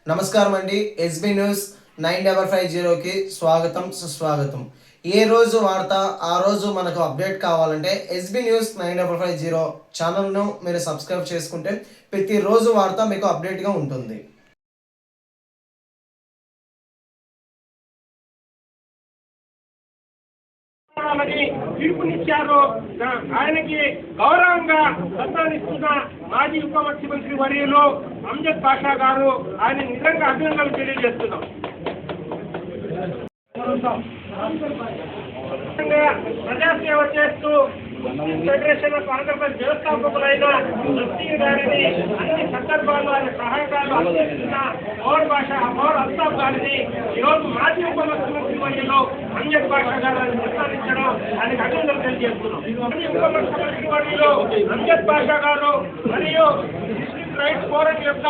నమస్కారం అండి. SB news 9550కి స్వాగతం సుస్వాగతం. ఏ రోజు వార్త ఆ రోజు మనకు అప్డేట్ కావాలంటే ఎస్బీ న్యూస్ 9550 ఛానల్ను మీరు సబ్స్క్రైబ్ చేసుకుంటే ప్రతిరోజు వార్త మీకు అప్డేట్గా ఉంటుంది. తీర్పునిచ్చారు. ఆయనకి గౌరవంగా సత్తానిస్తున్న మాజీ ఉప ముఖ్యమంత్రి వర్యులు అమ్జద్ పాషా గారు ఆయన నిజంగా అభినందనలు తెలియజేస్తున్నాం. ప్రజాసేవ చేస్తూ ఫెడరేషన్ ఆఫ్ ఆంధ్రప్రదేశ్ వ్యవస్థాపకులైన నర్సింగ్ గారిని అన్ని సందర్భాల్లో ఆయన సహాయకాలు అందిస్తున్న మౌర్ అల్తాఫ్ గారిని ఈరోజు మాజీ ఉప ముఖ్యమంత్రి వర్యులు అమ్జద్ పాషా గారు ఆయన ప్రస్తావించడం ఆయనకు అభినందనలు తెలియజేస్తున్నాం. మాజీ ఉప ముఖ్యమంత్రి వర్యులు అమ్జద్ పాషా గారు మరియు రైట్స్ ఫోరం యొక్క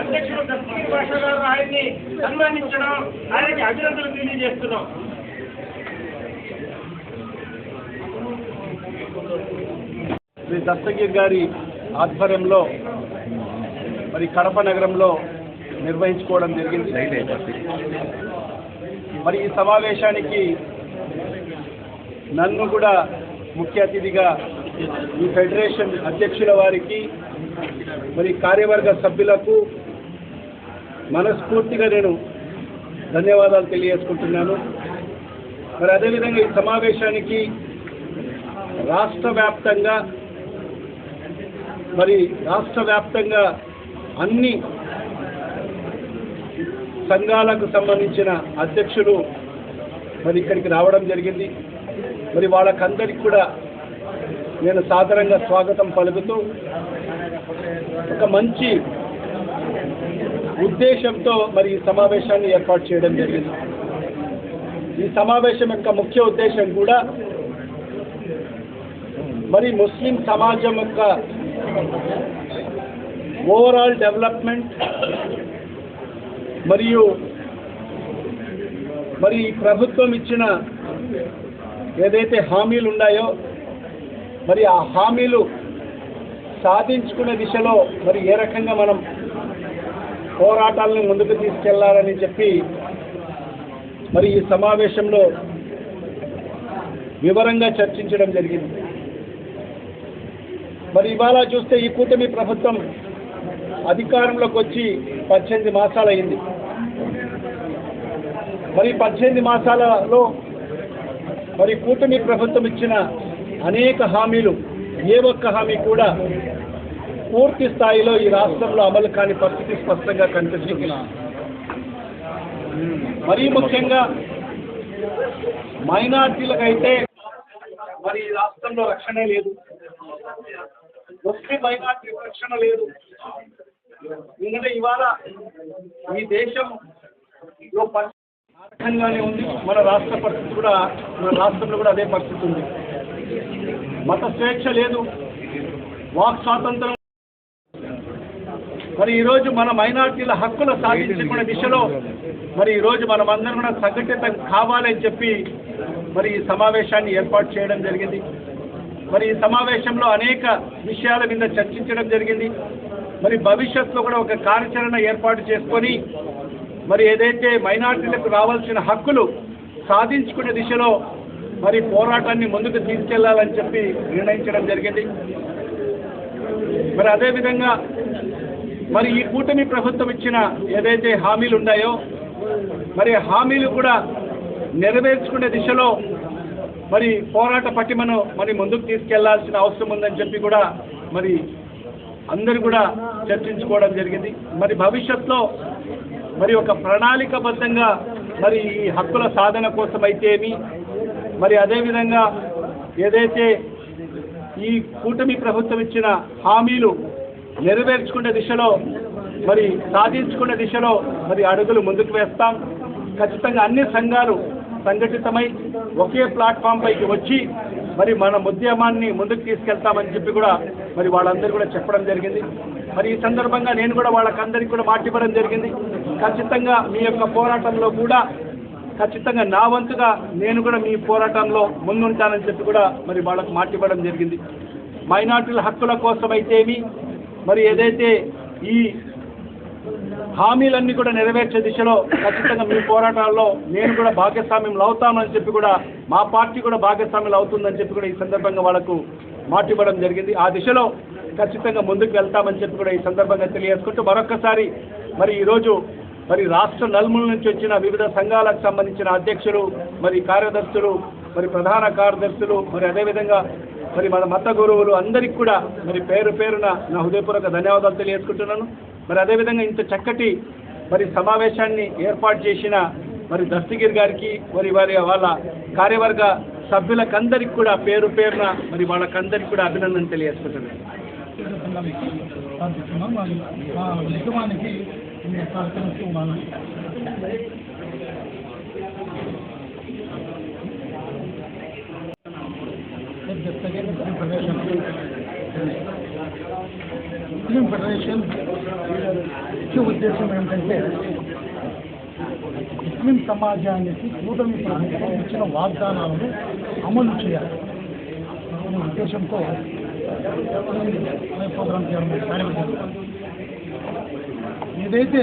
అధ్యక్షుడు దస్తగిరి పాషా గారు ఆయన్ని సన్మానించడం ఆయనకి అభినందనలు తెలియజేస్తున్నాం. శ్రీ దస్తగిరి గారి ఆధ్వర్యంలో మరి కడప నగరంలో నిర్వహించుకోవడం జరిగింది. మరి ఈ సమావేశానికి నన్ను కూడా ముఖ్య అతిథిగా ఈ ఫెడరేషన్ అధ్యక్షుల వారికి మరి కార్యవర్గ సభ్యులకు మనస్ఫూర్తిగా నేను ధన్యవాదాలు తెలియజేసుకుంటున్నాను. మరి అదేవిధంగా ఈ సమావేశానికి రాష్ట్ర వ్యాప్తంగా అన్ని సంఘాలకు సంబంధించిన అధ్యక్షులు మరి ఇక్కడికి రావడం జరిగింది. మరి వాళ్ళకందరికీ కూడా నేను సాదరంగా స్వాగతం పలుకుతూ ఒక మంచి ఉద్దేశంతో మరి ఈ సమావేశాన్ని ఏర్పాటు చేయడం జరిగింది. ఈ సమావేశం యొక్క ముఖ్య ఉద్దేశం కూడా మరి ముస్లిం సమాజం యొక్క ఓవరాల్ డెవలప్మెంట్ మరియు మరి ప్రభుత్వం ఇచ్చిన ఏదైతే హామీలు ఉన్నాయో మరి ఆ హామీలు సాధించుకునే దిశలో మరి ఏ రకంగా మనం పోరాటాలను ముందుకు తీసుకెళ్లాలని చెప్పి మరి ఈ సమావేశంలో వివరంగా చర్చించడం జరిగింది. మరి ఇవాళ చూస్తే ఈ కూటమి ప్రభుత్వం అధికారంలోకి వచ్చి 18 మాసాలు అయింది. మరి 18 మాసాలలో మరి కూటమి ప్రభుత్వం ఇచ్చిన అనేక హామీలు ఏ ఒక్క హామీ కూడా పూర్తి స్థాయిలో ఈ రాష్ట్రంలో అమలు కాని పరిస్థితి స్పష్టంగా కనిపిస్తుంది. మరీ ముఖ్యంగా మైనార్టీలకైతే మరి ఈ రాష్ట్రంలో రక్షణ లేదు, ముస్లిం మైనార్టీ రక్షణ లేదు. ఎందుకంటే ఇవాళ ఈ దేశంలో నాటకంగానే ఉంది. మన రాష్ట్రంలో కూడా అదే పరిస్థితి ఉంది. మత స్వేచ్ఛ లేదు, వాక్ స్వాతంత్రం. మరి ఈరోజు మన మైనార్టీల హక్కులు సాధించుకునే దిశలో మరి ఈరోజు మనమందరం కూడా సంఘటితం కావాలని చెప్పి మరి ఈ సమావేశాన్ని ఏర్పాటు చేయడం జరిగింది. మరి ఈ సమావేశంలో అనేక విషయాల మీద చర్చించడం జరిగింది. మరి భవిష్యత్తులో కూడా ఒక కార్యాచరణ ఏర్పాటు చేసుకొని మరి ఏదైతే మైనార్టీలకు రావాల్సిన హక్కులు సాధించుకునే దిశలో మరి పోరాటాన్ని ముందుకు తీసుకెళ్లాలని చెప్పి నిర్ణయించడం జరిగింది. మరి అదేవిధంగా మరి ఈ కూటమి ప్రభుత్వం ఇచ్చిన ఏదైతే హామీలు ఉన్నాయో మరి హామీలు కూడా నెరవేర్చుకునే దిశలో మరి పోరాట పటిమను మరి ముందుకు తీసుకెళ్లాల్సిన అవసరం ఉందని చెప్పి కూడా మరి అందరూ కూడా చర్చించుకోవడం జరిగింది. మరి భవిష్యత్తులో మరి ఒక ప్రణాళికబద్ధంగా మరి ఈ హక్కుల సాధన కోసం అయితేమి మరి అదేవిధంగా ఏదైతే ఈ కూటమి ప్రభుత్వం ఇచ్చిన హామీలు నెరవేర్చుకునే దిశలో మరి సాధించుకునే దిశలో మరి అడుగులు ముందుకు వేస్తాం. ఖచ్చితంగా అన్ని సంఘాలు సంఘటితమై ఒకే ప్లాట్ఫామ్ పైకి వచ్చి మరి మన ఉద్యమాన్ని ముందుకు తీసుకెళ్తామని చెప్పి కూడా మరి వాళ్ళందరూ కూడా చెప్పడం జరిగింది. మరి ఈ సందర్భంగా నేను కూడా వాళ్ళకందరికీ కూడా మాటివ్వడం జరిగింది. ఖచ్చితంగా మీ యొక్క పోరాటంలో కూడా ఖచ్చితంగా నా వంతుగా నేను కూడా మీ పోరాటంలో ముందుంటానని చెప్పి కూడా మరి వాళ్ళకు మాటివ్వడం జరిగింది. మైనార్టీల హక్కుల కోసం అయితేమి మరి ఏదైతే ఈ హామీలన్నీ కూడా నెరవేర్చే దిశలో ఖచ్చితంగా మీ పోరాటాల్లో నేను కూడా భాగస్వామ్యం అవుతామని చెప్పి కూడా మా పార్టీ కూడా భాగస్వామ్యం అవుతుందని చెప్పి కూడా ఈ సందర్భంగా వాళ్ళకు మాట ఇవ్వడం జరిగింది. ఆ దిశలో ఖచ్చితంగా ముందుకు వెళ్తామని చెప్పి కూడా ఈ సందర్భంగా తెలియజేసుకుంటూ మరొక్కసారి మరి ఈరోజు మరి రాష్ట్ర నలుమూల నుంచి వచ్చిన వివిధ సంఘాలకు సంబంధించిన అధ్యక్షులు, మరి కార్యదర్శులు, మరి ప్రధాన కార్యదర్శులు, మరి అదేవిధంగా మరి మన మత గురువులు అందరికీ కూడా మరి పేరు పేరున నా హృదయపూర్వక ధన్యవాదాలు తెలియజేసుకుంటున్నాను. మరి అదేవిధంగా ఇంత చక్కటి మరి సమావేశాన్ని ఏర్పాటు చేసిన మరి దస్తగిరి గారికి, మరి వాళ్ళ కార్యవర్గ సభ్యులకందరికీ కూడా పేరు పేరున మరి వాళ్ళకందరికీ కూడా అభినందన తెలియజేసుకుంటున్నాను. ముస్లిం ఫెడరేషన్ ముఖ్య ఉద్దేశం ఏంటంటే ముస్లిం సమాజానికి కూటమి ప్రభుత్వం ఇచ్చిన వాగ్దానాలను అమలు చేయాలి అనే ఉద్దేశంతో ప్రోగ్రాం చేయడం. ఏదైతే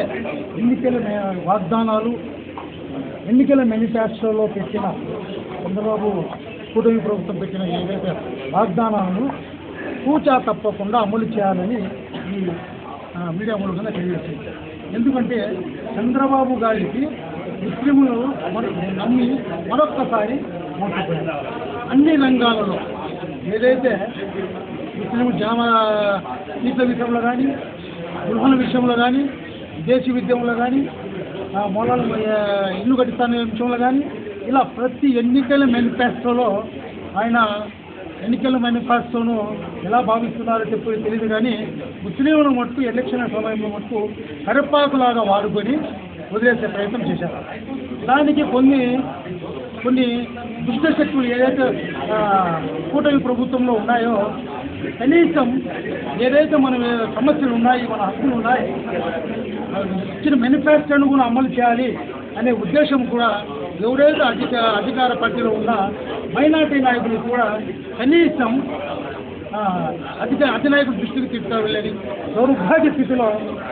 ఎన్నికల వాగ్దానాలు ఎన్నికల మేనిఫెస్టోలో పెట్టిన చంద్రబాబు కూటమి ప్రభుత్వం పెట్టిన ఏవైతే వాగ్దానాలను కూచా తప్పకుండా అమలు చేయాలని ఈ మీడియా మూలంగా తెలియజేసింది. ఎందుకంటే చంద్రబాబు గారికి ముస్లింలు నమ్మి మరొక్కసారి మోసపోయారు. అన్ని రంగాలలో ఏదైతే ముస్లిం సీట్ల విషయంలో కానీ, గృహాల విషయంలో కానీ, విదేశీ విద్యంలో కానీ, మూలాలు ఇల్లు కట్టిస్తానే విషయంలో కానీ, ఇలా ప్రతి ఎన్నికల మేనిఫెస్టోలో ఆయన ఎన్నికల మేనిఫెస్టోను ఎలా భావిస్తున్నారో చెప్పి తెలియదు కానీ ముస్లింల మటుకు ఎలక్షన్ సమయంలో మటుకు కరపాకులాగా వాడుకొని వదిలేసే ప్రయత్నం చేశారు. దానికి కొన్ని దుష్టశక్తులు ఏదైతే కూటమి ప్రభుత్వంలో ఉన్నాయో కనీసం ఏదైతే మన సమస్యలు ఉన్నాయి, మన హక్కులు ఉన్నాయి, ఇచ్చిన మేనిఫెస్టోను కూడా అమలు చేయాలి అనే ఉద్దేశం కూడా ఎవరైతే అధికార పార్టీలో ఉన్న మైనార్టీ నాయకులు కూడా కనీసం అధినాయకుల దృష్టికి తీసుకువెళ్ళని దౌర్భాగ్య స్థితిలో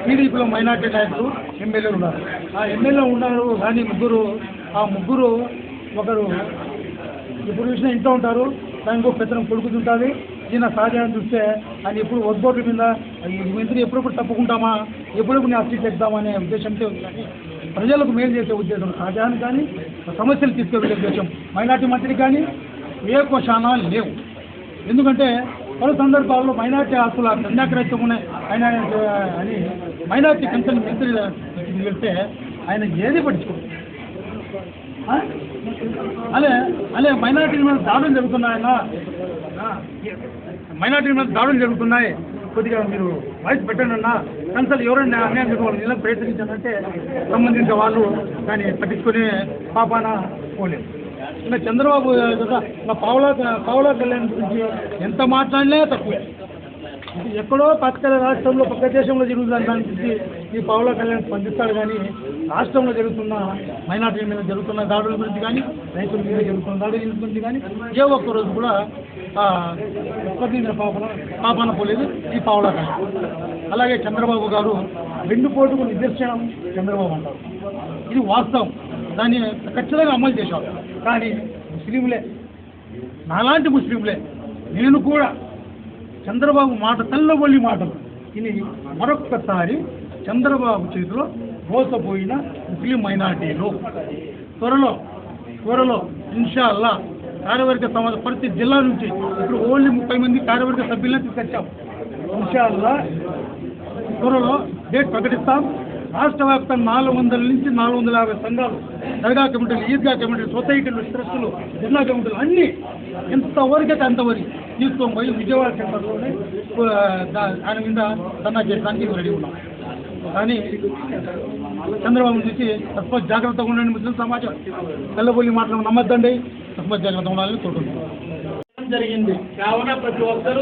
టీడీపీలో మైనార్టీ నాయకులు ఎమ్మెల్యేలు ఉన్నారు. ఆ ఎమ్మెల్యే ఉన్నారు కానీ ముగ్గురు ఒకరు ఇప్పుడు చూసినా ఇంట్లో ఉంటారు, దానికి ఒక పెద్దనం కొడుకుతుంటుంది. ఈయన సహజాన్ని చూస్తే ఆయన ఎప్పుడు ఒడ్బోట్ల మీద మంత్రి ఎప్పుడెప్పుడు తప్పుకుంటామా, ఎప్పుడెప్పుడు నేను సీట్ ఎక్కుదామనే ఉద్దేశంతో కానీ ప్రజలకు మేలు చేసే ఉద్దేశం సహజాన్ని కానీ సమస్యలు తీసుకెళ్లే ఉద్దేశం మైనార్టీ మంత్రి కానీ ఏ కోశానా లేవు. ఎందుకంటే పలు సందర్భాల్లో మైనార్టీ ఆస్తుల కన్యాక్రైత్యం ఉన్నాయి అని మైనార్టీ కన్సర్న్ మంత్రి వెళ్తే ఆయన ఏది పట్టించుకోండి. అదే మైనార్టీ మీద దాడులు జరుగుతున్నాయి కొద్దిగా మీరు వాయిస్ పెట్టండి అన్న, కన్సల్ ఎవరైనా అన్యాయం చేసుకోవాలి ఇలా ప్రయత్నించాలంటే సంబంధించిన వాళ్ళు కానీ పట్టించుకునే పాపాన పోలేదు. ఇంకా చంద్రబాబు పావులా కళ్యాణ్ గురించి ఎంత మాట్లాడినా తక్కువే. ఎక్కడో పక్క రాష్ట్రంలో పక్క దేశంలో జరుగుతున్న దాని గురించి ఈ పావులా కళ్యాణ్ స్పందిస్తాడు కానీ రాష్ట్రంలో జరుగుతున్న మైనార్టీల మీద జరుగుతున్న దాడుల గురించి కానీ, రైతుల మీద జరుగుతున్న దాడుల గురించి కానీ ఏ ఒక్కరోజు కూడా స్పందించిన పాపాన పోలేదు ఈ పావులా కళ్యాణ్. అలాగే చంద్రబాబు గారు వెన్నుపోటుకు నిదర్శనం చంద్రబాబు అంటారు. ఇది వాస్తవం, దాన్ని ఖచ్చితంగా అమలు చేశారు. కానీ ముస్లింలే, నాలాంటి ముస్లింలే, నేను కూడా చంద్రబాబు మాట తెల్లబొల్లి మాటలు ఇది మరొక్కసారి చంద్రబాబు చేతిలో మోసపోయిన ముస్లిం మైనార్టీలు త్వరలో ఇన్షాల్లా కార్యవర్గ సమాజ ప్రతి జిల్లా నుంచి ఇప్పుడు ఓన్లీ 30 మంది కార్యవర్గ సభ్యులను తీసుకొచ్చాం. ఇన్షాల్లా త్వరలో డేట్ ప్రకటిస్తాం. రాష్ట్ర వ్యాప్తంగా 400 నుంచి 450 సంఘాలు, దర్గా కమిటీలు, ఈద్గా కమిటీలు, సొసైటీలు, ట్రస్టులు, జిల్లా కమిటీలు అన్నీ ఎంతవరకు అయితే అంతవరకు తీసుకొని పోయి విజయవాడ సెంటర్లోనే ఆయన మీద ధర్నా చేయడానికి రెడీ ఉన్నాం. కానీ చంద్రబాబు చూసి తస్మత్ జాగ్రత్తగా ఉండండి, ముస్లిం సమాజం తెల్లబొల్లి మాటలు నమ్మద్దండి, తస్మత్ జాగ్రత్తగా ఉండాలని కోరుకుంటున్నాం. జరిగింది కావున ప్రతి ఒక్కరూ